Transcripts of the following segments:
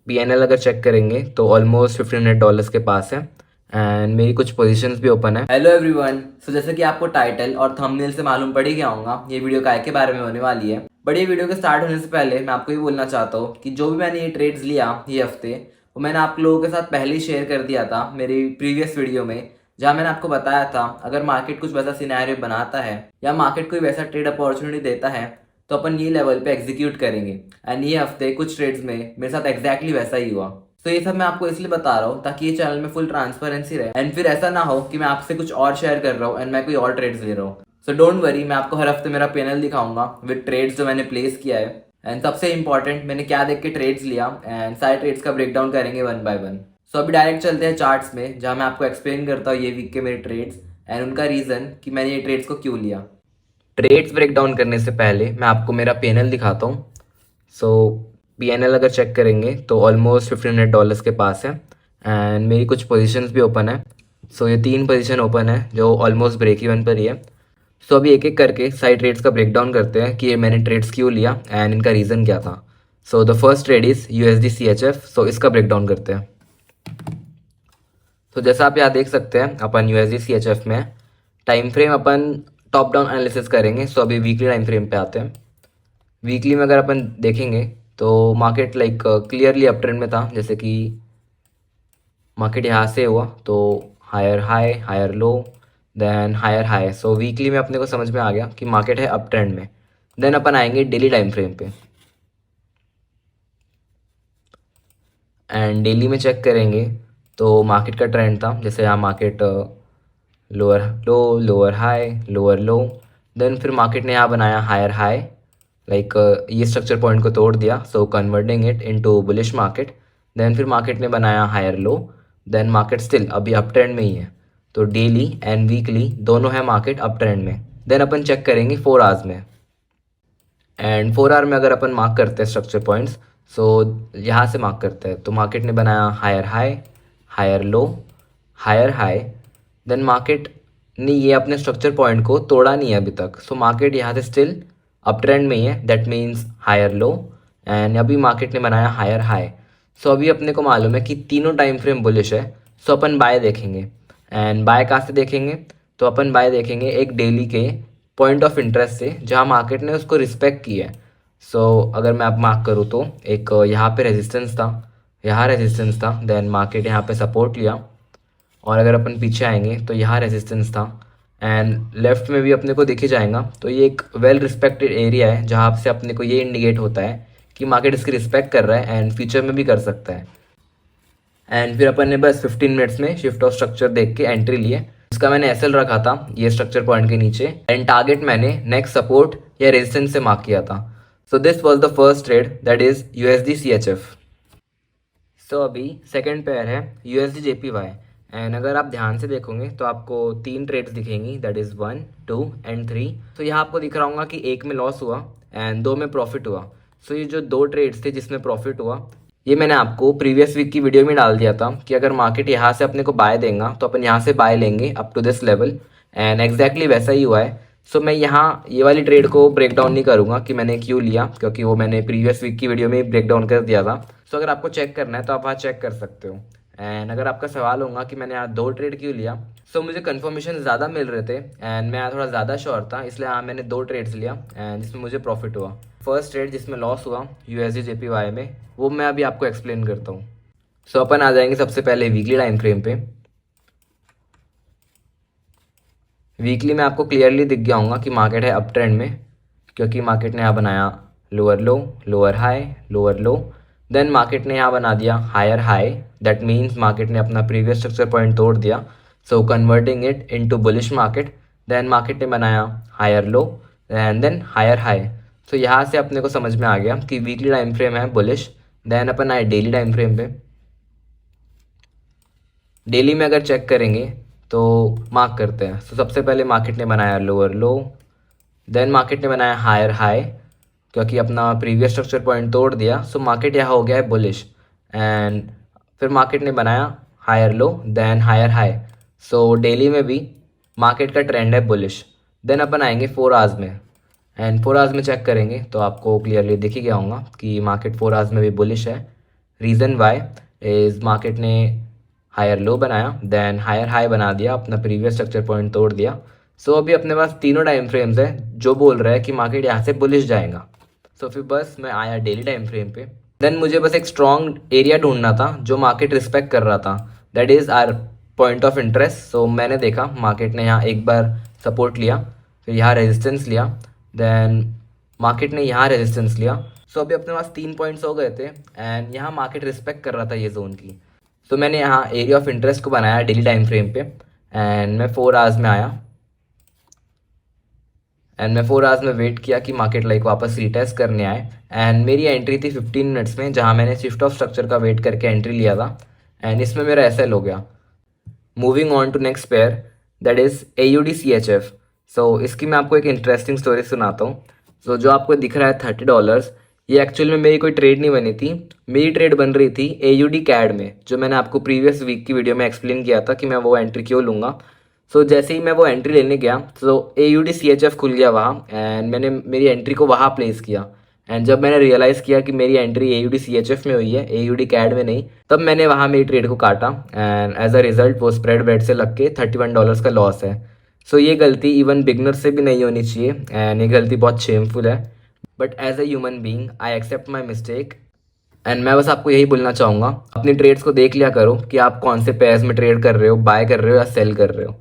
PNL अगर check करेंगे तो ऑलमोस्ट $1500 के पास है एंड मेरी कुछ पोजीशंस भी ओपन है। हेलो एवरीवन, सो जैसे कि आपको टाइटल और थंबनेल से मालूम पड़ ही गया होगा ये वीडियो काय के बारे में होने वाली है। बट ये वीडियो के स्टार्ट होने से पहले मैं आपको ये बोलना चाहता हूँ कि जो भी मैंने ये ट्रेड्स लिया ये हफ्ते, वो मैंने आप लोगों के साथ पहले ही शेयर कर दिया था मेरी प्रीवियस वीडियो में, जहाँ मैंने आपको बताया था अगर मार्केट कुछ वैसा सिनेरियो बनाता है या मार्केट कोई वैसा ट्रेड अपॉर्चुनिटी देता है तो अपन ये लेवल पे एग्जीक्यूट करेंगे। एंड ये हफ्ते कुछ ट्रेड्स में मेरे साथ एग्जैक्टली वैसा ही हुआ। तो ये सब मैं आपको इसलिए बता रहा हूँ ताकि ये चैनल में फुल ट्रांसपेरेंसी रहे एंड फिर ऐसा ना हो कि मैं आपसे कुछ और शेयर कर रहा हूँ एंड मैं कोई और ट्रेड्स ले रहा हूँ। सो डोंट वरी, मैं आपको हर हफ्ते मेरा पैनल दिखाऊंगा विद ट्रेड्स जो मैंने प्लेस किया है एंड सबसे इंपॉर्टेंट मैंने क्या देख के ट्रेड्स लिया एंड सारे ट्रेड्स का ब्रेकडाउन करेंगे वन बाय वन। सो अभी डायरेक्ट चलते हैं चार्ट्स में, जहाँ मैं आपको एक्सप्लेन करता हूँ ये वीक के मेरे ट्रेड्स एंड उनका रीजन कि मैंने ये ट्रेड्स को क्यों लिया। ट्रेड्स ब्रेकडाउन करने से पहले मैं आपको मेरा पीएनएल दिखाता हूँ। सो पीएनएल अगर चेक करेंगे तो ऑलमोस्ट $1500 के पास है एंड मेरी कुछ पोजीशंस भी ओपन है। सो ये 3 पोजीशन ओपन है जो ऑलमोस्ट ब्रेक इवन पर ही है। सो अभी एक एक करके साइड ट्रेड्स का ब्रेकडाउन करते हैं कि ये मैंने ट्रेड्स क्यों लिया एंड इनका रीज़न क्या था। So the first trade is USD CHF। सो इसका ब्रेकडाउन करते हैं। तो जैसा आप यहाँ देख सकते हैं अपन USD CHF में टाइम फ्रेम अपन टॉप डाउन एनालिसिस करेंगे। सो अभी वीकली टाइम फ्रेम पे आते हैं। वीकली में अगर अपन देखेंगे तो market like clearly up trend में था, जैसे कि मार्केट यहाँ से हुआ तो higher high higher low then higher high. So weekly में अपने को समझ में आ गया कि मार्केट है अप ट्रेंड में। देन अपन आएंगे डेली टाइम फ्रेम पे एंड डेली में चेक करेंगे तो मार्केट का ट्रेंड था, जैसे यहाँ market lower low lower high lower low, then फिर मार्केट ने यहाँ बनाया हायर हाई, लाइक ये स्ट्रक्चर पॉइंट को तोड़ दिया, so converting it into bullish market. Then फिर मार्केट ने बनाया higher low, then market still अभी अप ट्रेंड में ही है। तो डेली एंड वीकली दोनों है मार्केट अप ट्रेंड में। देन अपन चेक करेंगे 4 आवर्स में एंड 4 आवर में अगर अपन मार्क करते हैं स्ट्रक्चर पॉइंट्स, सो यहाँ से मार्क करते हैं तो मार्केट ने बनाया higher high higher low higher high. Then market ने ये अपने स्ट्रक्चर पॉइंट को तोड़ा नहीं है अभी तक। सो मार्केट यहाँ से स्टिल अप ट्रेंड में ही है, that means higher low and अभी मार्केट ने बनाया हायर हाई। सो अभी अपने को मालूम है कि तीनों टाइम फ्रेम बुलिश है। सो अपन बाय देखेंगे एंड बाय कहाँ से देखेंगे तो अपन बाय देखेंगे एक डेली के पॉइंट ऑफ इंटरेस्ट से जहाँ मार्केट ने उसको रिस्पेक्ट किया है। सो अगर मैं अब मार्क करूँ तो एक यहाँ पे रेजिस्टेंस था, यहाँ रेजिस्टेंस था, देन मार्केट यहाँ पे सपोर्ट लिया और अगर अपन पीछे आएंगे तो यहाँ रेजिस्टेंस था एंड लेफ्ट में भी अपने को दिख ही जाएगा। तो ये एक वेल रिस्पेक्टेड एरिया है जहाँ से अपने को ये इंडिकेट होता है कि मार्केट इसकी रिस्पेक्ट कर रहा है एंड फ्यूचर में भी कर सकता है। एंड फिर अपन ने बस 15 मिनट्स में शिफ्ट ऑफ स्ट्रक्चर देख के एंट्री लिए। इसका मैंने एसएल रखा था ये स्ट्रक्चर पॉइंट के नीचे एंड टारगेट मैंने नेक्स्ट सपोर्ट या रेजिस्टेंस से मार्क किया था। So this was the first trade, that is USD CHF। सो अभी सेकेंड पेयर है USD JPY एंड अगर आप ध्यान से देखोगे तो आपको 3 ट्रेड्स दिखेंगी, दैट इज़ 1 2 एंड 3। तो यहाँ आपको दिख रहा होगा कि एक में लॉस हुआ एंड 2 में प्रॉफिट हुआ। सो ये जो 2 ट्रेड्स थे जिसमें प्रॉफिट हुआ ये मैंने आपको प्रीवियस वीक की वीडियो में डाल दिया था कि अगर मार्केट यहाँ से अपने को बाय देगा तो अपन यहाँ से बाय लेंगे up to this level and exactly वैसा ही हुआ है। सो मैं यहाँ ये वाली ट्रेड को ब्रेक डाउन नहीं करूँगा कि मैंने क्यों लिया, क्योंकि वो मैंने प्रीवियस वीक की वीडियो में ही ब्रेक डाउन कर दिया था। सो अगर आपको चेक करना है तो आप वहाँ चेक कर सकते हो। एंड अगर आपका सवाल होगा कि मैंने यहाँ 2 ट्रेड क्यों लिया, सो मुझे कंफर्मेशन ज़्यादा मिल रहे थे एंड मैं यहाँ थोड़ा ज़्यादा श्योर था, इसलिए यहाँ मैंने 2 ट्रेड्स लिया एंड जिसमें मुझे प्रॉफिट हुआ। फर्स्ट ट्रेड जिसमें लॉस हुआ USD JPY में, वो मैं अभी आपको एक्सप्लेन करता हूँ। सो अपन आ जाएंगे सबसे पहले वीकली टाइम फ्रेम पे। वीकली में आपको क्लियरली दिख गया होगा कि मार्केट है अप ट्रेंड में, क्योंकि मार्केट ने यहाँ बनाया lower low lower high lower low, then market ने यहाँ बना दिया higher high, that means market ने अपना प्रीवियस स्ट्रक्चर पॉइंट तोड़ दिया, so converting it into bullish market. Then market ने बनाया higher low and then higher high. So यहाँ से अपने को समझ में आ गया कि वीकली टाइम फ्रेम है बुलिश। देन अपन आए डेली टाइम फ्रेम पे। डेली में अगर चेक करेंगे तो मार्क करते हैं। तो सबसे पहले मार्केट ने बनाया लोअर लो, देन मार्केट ने बनाया हायर हाई, क्योंकि अपना प्रीवियस स्ट्रक्चर पॉइंट तोड़ दिया, सो मार्केट यहाँ हो गया है बुलिश एंड फिर मार्केट ने बनाया higher low then higher high. So daily में भी मार्केट का ट्रेंड है बुलिश। देन अपन आएंगे 4 आवर्स में एंड 4 आवर्स में चेक करेंगे तो आपको क्लियरली दिख ही गया होगा कि मार्केट 4 आवर्स में भी बुलिश है। रीज़न वाई इज़ मार्केट ने हायर लो बनाया, देन हायर हाई बना दिया, अपना प्रीवियस स्ट्रक्चर पॉइंट तोड़ दिया। सो अभी अपने पास तीनों टाइम फ्रेम्स है जो बोल रहा है कि मार्केट यहाँ से बुलिश जाएगा। सो फिर बस मैं आया डेली टाइम फ्रेम पे। देन मुझे बस एक स्ट्रॉन्ग एरिया ढूंढना था जो मार्केट रिस्पेक्ट कर रहा था, that is our point of interest. So मैंने देखा मार्केट ने यहाँ एक बार सपोर्ट लिया, फिर यहाँ रेजिस्टेंस लिया, देन मार्केट ने यहाँ रेजिस्टेंस लिया। सो अभी अपने पास 3 पॉइंट्स हो गए थे एंड यहाँ मार्केट रिस्पेक्ट कर रहा था ये जोन की। सो मैंने यहाँ एरिया ऑफ इंटरेस्ट को बनाया डेली टाइम फ्रेम पे एंड मैं 4 आवर्स में आया एंड मैं 4 आवर्स में वेट किया कि मार्केट लाइक वापस रिटेस्ट करने आए। एंड मेरी एंट्री थी 15 मिनट्स में, जहाँ मैंने शिफ्ट ऑफ स्ट्रक्चर का वेट करके एंट्री लिया था एंड इसमें मेरा एसएल हो गया। Moving on to next pair, that is AUD CHF। So इसकी मैं आपको एक इंटरेस्टिंग स्टोरी सुनाता हूँ। सो जो आपको दिख रहा है $30, ये एक्चुअल में मेरी कोई ट्रेड नहीं बनी थी। मेरी ट्रेड बन रही थी AUD CAD में, जो मैंने आपको प्रीवियस वीक की वीडियो में एक्सप्लेन किया था कि मैं वो एंट्री क्यों लूँगा। सो जैसे ही मैं वो एंट्री लेने गया तो AUD CHF खुल गया वहाँ एंड मैंने मेरी एंट्री को वहाँ प्लेस किया। एंड जब मैंने रियलाइज़ किया कि मेरी एंट्री AUD CHF में हुई है, AUD CAD में नहीं, तब मैंने वहाँ मेरी ट्रेड को काटा एंड एज अ रिजल्ट वो स्प्रेड बेट से लग के $31 का लॉस है। सो ये गलती इवन बिगनर से भी नहीं होनी चाहिए एंड ये गलती बहुत शेमफुल है, but as a human being I accept my mistake. And मैं बस आपको यही बोलना चाहूँगा, अपनी ट्रेड्स को देख लिया करो कि आप कौन से पेयर्स में ट्रेड कर रहे हो, बाय कर रहे हो या सेल कर रहे हो।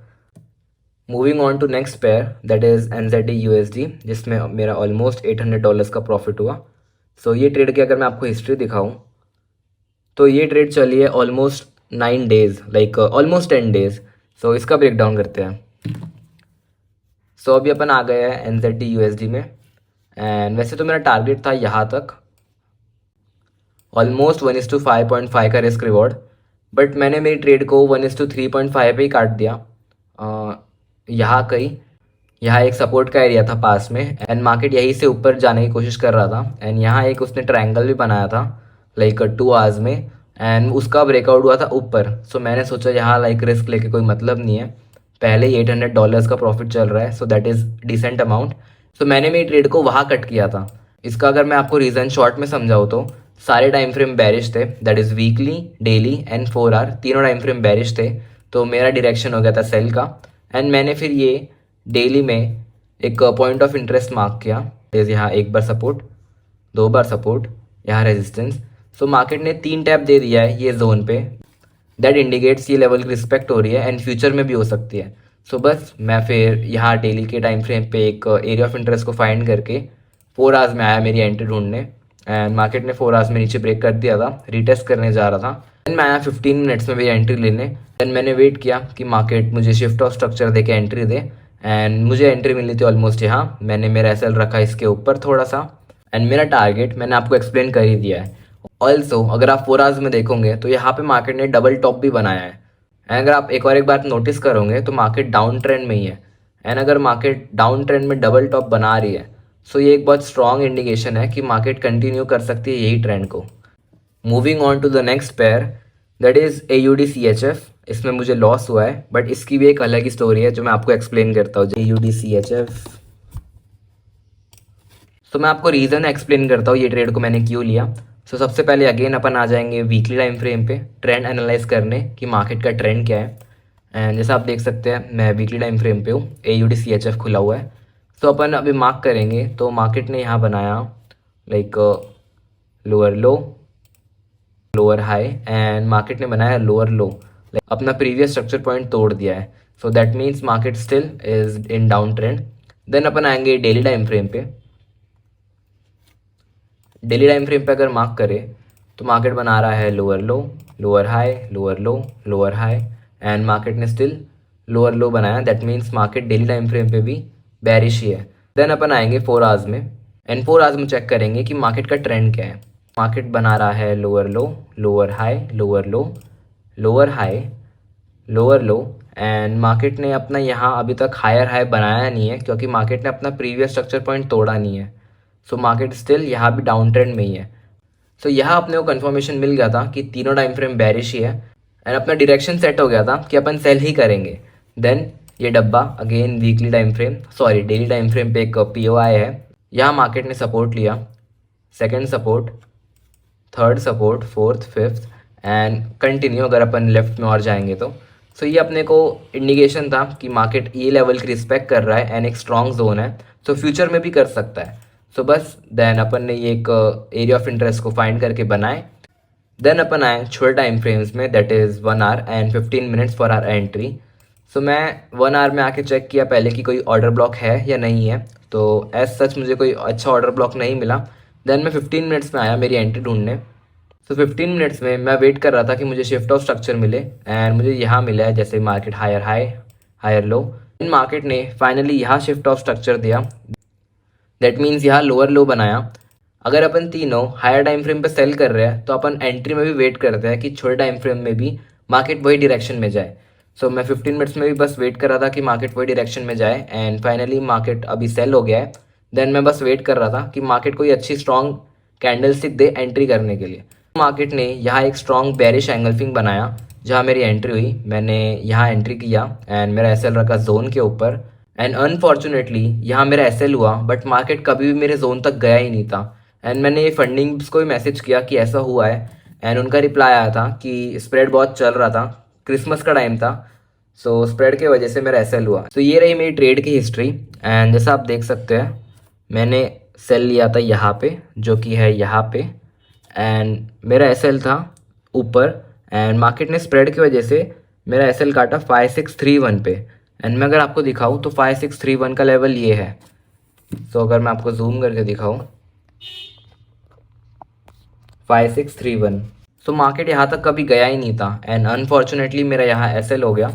Moving on to next pair, that is NZD USD, जिसमें मेरा ऑलमोस्ट $800 का प्रॉफिट हुआ। सो ये ट्रेड की अगर मैं आपको हिस्ट्री दिखाऊं तो ये ट्रेड चली है almost 9 days, like almost 10 days. So इसका ब्रेक डाउन करते हैं। सो अभी अपन आ गए हैं NZD USD में एंड वैसे तो मेरा टारगेट था यहाँ तक ऑलमोस्ट 1:5.5 का रिस्क रिवॉर्ड, बट मैंने मेरी ट्रेड को 1:3.5 पे ही काट दिया। यहाँ कहीं यहाँ एक सपोर्ट का एरिया था पास में एंड मार्केट यहीं से ऊपर जाने की कोशिश कर रहा था एंड यहाँ एक उसने ट्रायंगल भी बनाया था लाइक 2 आवर्स में एंड उसका ब्रेकआउट हुआ था ऊपर। सो मैंने सोचा यहाँ लाइक रिस्क लेके कोई मतलब नहीं है, पहले ही $800 का प्रॉफिट चल रहा है, so that is decent amount. So मैंने मेरी ट्रेड को वहाँ कट किया था। इसका अगर मैं आपको रीज़न शॉर्ट में समझाऊँ तो सारे टाइम फ्रेम बेरिश थे, that is weekly, daily and 4 hour, तीनों टाइम फ्रेम बेरिश थे। तो मेरा डायरेक्शन हो गया था सेल का एंड मैंने फिर ये डेली में एक पॉइंट ऑफ इंटरेस्ट मार्क किया, जैसे यहाँ एक बार सपोर्ट, 2 बार सपोर्ट, यहाँ रेजिस्टेंस। सो मार्केट ने 3 टैप दे दिया है ये जोन पे, दैट इंडिकेट्स ये लेवल की रिस्पेक्ट हो रही है एंड फ्यूचर में भी हो सकती है। सो बस मैं फिर यहाँ डेली के टाइम फ्रेम पे एक एरिया ऑफ इंटरेस्ट को फाइंड करके 4 आवर्स में आया मेरी एंट्री ढूंढने एंड मार्केट ने 4 आवर्स में नीचे ब्रेक कर दिया था, रीटेस्ट करने जा रहा था। देन मैं आया 15 मिनट्स में मेरी एंट्री लेने। देन मैंने वेट किया कि मार्केट मुझे शिफ्ट ऑफ स्ट्रक्चर दे के एंट्री दे एंड मुझे एंट्री मिली थी ऑलमोस्ट यहाँ। मैंने मेरा एसएल रखा इसके ऊपर थोड़ा सा एंड मेरा टारगेट मैंने आपको एक्सप्लेन कर ही दिया है। ऑल्सो अगर आप 4 आवर्स में देखोगे तो यहाँ पे मार्केट ने डबल टॉप भी बनाया है एंड अगर आप एक बात नोटिस करोगे तो मार्केट डाउन ट्रेंड में ही है एंड अगर मार्केट डाउन ट्रेंड में डबल टॉप बना रही है सो ये एक बहुत स्ट्रॉन्ग इंडिकेशन है कि मार्केट कंटिन्यू कर सकती है यही ट्रेंड को। Moving on to the next pair, that is AUD CHF। इसमें मुझे लॉस हुआ है बट इसकी भी एक अलग ही स्टोरी है जो मैं आपको एक्सप्लेन करता हूँ। AUD CHF, तो मैं आपको रीज़न एक्सप्लेन करता हूँ ये ट्रेड को मैंने क्यों लिया। सो सबसे पहले अगेन अपन आ जाएंगे वीकली टाइम फ्रेम पे ट्रेंड एनालाइज करने कि मार्केट का ट्रेंड क्या है एंड जैसा आप देख सकते हैं मैं वीकली टाइम फ्रेम पे हूँ, AUD CHF खुला हुआ है। तो अपन अभी मार्क करेंगे तो मार्केट ने यहाँ बनाया like lower low, lower high and market ने बनाया लोअर लो, लाइक अपना प्रीवियस स्ट्रक्चर पॉइंट तोड़ दिया है। So that means market still is in down trend. Then अपन आएंगे डेली टाइम फ्रेम पे। डेली टाइम फ्रेम पे अगर मार्क करें तो मार्केट बना रहा है lower low, lower high, lower low, lower high and market ने स्टिल लोअर लो बनाया। That means market daily time frame पे भी बेरिश ही है। देन अपन आएंगे 4 आवर्स में एंड 4 आवर्स में चेक करेंगे कि मार्केट का ट्रेंड क्या है। मार्केट बना रहा है lower low, lower high, lower low, lower high, lower low and market ने अपना यहाँ अभी तक हायर हाई बनाया नहीं है क्योंकि मार्केट ने अपना प्रीवियस स्ट्रक्चर पॉइंट तोड़ा नहीं है। सो मार्केट स्टिल यहाँ भी डाउन ट्रेंड में ही है। सो यहाँ अपने को कंफर्मेशन मिल गया था कि तीनों टाइम फ्रेम बेरिश ही है एंड अपना डायरेक्शन सेट हो गया था कि अपन सेल ही करेंगे। देन ये डब्बा again weekly time frame, sorry daily time frame पे एक POI है, यहाँ मार्केट ने सपोर्ट लिया, second support, third support, fourth, fifth and continue अगर अपन लेफ्ट में और जाएंगे तो। सो ये अपने को इंडिकेशन था कि मार्केट ये लेवल की रिस्पेक्ट कर रहा है एंड एक स्ट्रॉन्ग जोन है, सो फ्यूचर में भी कर सकता है। सो बस देन अपन ने ये एक एरिया ऑफ इंटरेस्ट को फाइंड करके बनाए। देन अपन आए छोटे टाइम फ्रेम्स में, that is 1 hour and 15 minutes for our entry. So मैं 1 आवर में आके चेक किया पहले कि कोई ऑर्डर ब्लॉक है या नहीं है, तो एज सच मुझे कोई अच्छा ऑर्डर ब्लॉक नहीं मिला। देन मैं 15 मिनट्स में आया मेरी एंट्री ढूंढने। तो 15 मिनट्स में मैं वेट कर रहा था कि मुझे शिफ्ट ऑफ स्ट्रक्चर मिले एंड मुझे यहाँ मिला है, जैसे market higher high higher low. इन मार्केट ने फाइनली यहाँ शिफ्ट ऑफ स्ट्रक्चर दिया, दैट मीन्स यहाँ लोअर लो बनाया। अगर अपन तीनों हायर टाइम फ्रेम पे सेल कर रहे हैं तो अपन एंट्री में भी वेट करते हैं कि छोटे टाइम फ्रेम में भी मार्केट वही डायरेक्शन में जाए। सो मैं 15 मिनट्स में भी बस वेट कर रहा था कि मार्केट वही डायरेक्शन में जाए एंड फाइनली मार्केट अभी सेल हो गया है। देन मैं बस वेट कर रहा था कि मार्केट कोई अच्छी स्ट्रॉन्ग कैंडल स्टिक दे एंट्री करने के लिए। मार्केट ने यहाँ एक स्ट्रॉन्ग बेरिश एंगल्फिंग बनाया जहाँ मेरी एंट्री हुई। मैंने यहाँ एंट्री किया एंड मेरा एसएल रखा जोन के ऊपर एंड अनफॉर्चुनेटली यहाँ मेरा एसएल हुआ, बट मार्केट कभी भी मेरे जोन तक गया ही नहीं था। एंड मैंने ये फंडिंग्स को भी मैसेज किया कि ऐसा हुआ है एंड उनका रिप्लाई आया था कि स्प्रेड बहुत चल रहा था, क्रिसमस का टाइम था, सो स्प्रेड की वजह से मेरा एसएल हुआ। तो ये रही मेरी ट्रेड की हिस्ट्री एंड जैसा आप देख सकते हैं मैंने सेल लिया था यहाँ पे, जो कि है यहाँ पे, एंड मेरा एसएल था ऊपर एंड मार्केट ने स्प्रेड की वजह से मेरा एसएल काटा 5631 पे। एंड मैं अगर आपको दिखाऊँ तो 5631 का लेवल ये है। सो अगर मैं आपको जूम करके दिखाऊँ 5631, सो मार्केट यहाँ तक कभी गया ही नहीं था एंड अनफॉर्चुनेटली मेरा यहाँ एसएल हो गया।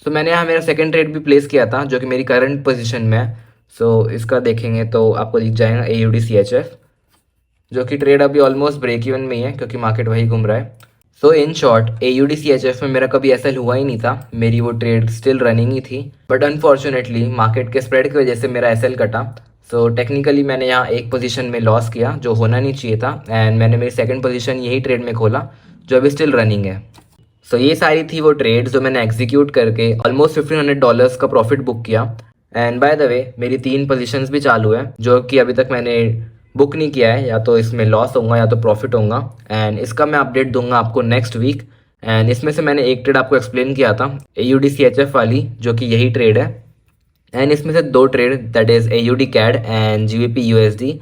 सो मैंने यहाँ मेरा सेकंड ट्रेड भी प्लेस किया था जो कि मेरी करंट पोजीशन में है। सो इसका देखेंगे तो आपको दिख जाएगा AUD CHF, जो कि ट्रेड अभी ऑलमोस्ट ब्रेक इवन में ही है क्योंकि मार्केट वही घूम रहा है। सो इन शॉर्ट AUD CHF में मेरा कभी एसएल हुआ ही नहीं था, मेरी वो ट्रेड स्टिल रनिंग ही थी, बट अनफॉर्चुनेटली मार्केट के स्प्रेड की वजह से मेरा एसएल कटा। सो टेक्निकली मैंने यहाँ एक पोजीशन में लॉस किया जो होना नहीं चाहिए था एंड मैंने मेरी सेकंड पोजीशन यही ट्रेड में खोला जो अभी स्टिल रनिंग है। सो ये सारी थी वो ट्रेड्स जो मैंने एग्जीक्यूट करके ऑलमोस्ट $1500 का प्रॉफिट बुक किया। एंड बाय द वे मेरी 3 पोजीशंस भी चालू है जो कि अभी तक मैंने बुक नहीं किया है, या तो इसमें लॉस होगा या तो प्रॉफिट होगा एंड इसका मैं अपडेट दूंगा आपको नेक्स्ट वीक। एंड इसमें से मैंने एक ट्रेड आपको एक्सप्लेन किया था AUD CHF वाली, जो कि यही ट्रेड है, एंड इसमें से 2 trade that is AUD CAD and GBP USD,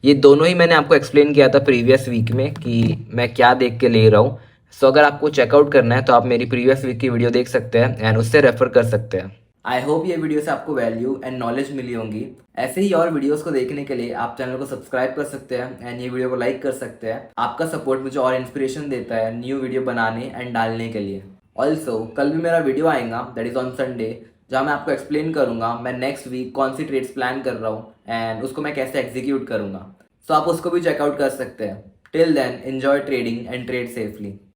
ये दोनों ही मैंने आपको एक्सप्लेन किया था प्रीवियस वीक में कि मैं क्या देख के ले रहा हूँ। सो अगर आपको चेकआउट करना है तो आप मेरी प्रीवियस वीक की वीडियो देख सकते हैं एंड उससे रेफर कर सकते हैं। आई होप ये वीडियो से आपको वैल्यू एंड नॉलेज मिली होंगी। ऐसे ही और वीडियोस को देखने के लिए आप चैनल को सब्सक्राइब कर सकते हैं एंड ये वीडियो को लाइक कर सकते हैं। आपका सपोर्ट मुझे और इंस्पिरेशन देता है न्यू वीडियो बनाने एंड डालने के लिए। ऑल्सो कल भी मेरा वीडियो आएगा दैट इज़ ऑन संडे, जहाँ मैं आपको एक्सप्लेन करूंगा मैं नेक्स्ट वीक कौन सी ट्रेड्स प्लान कर रहा हूँ एंड उसको मैं कैसे एग्जीक्यूट करूंगा। सो आप उसको भी चेकआउट कर सकते हैं। Till then enjoy trading and trade safely.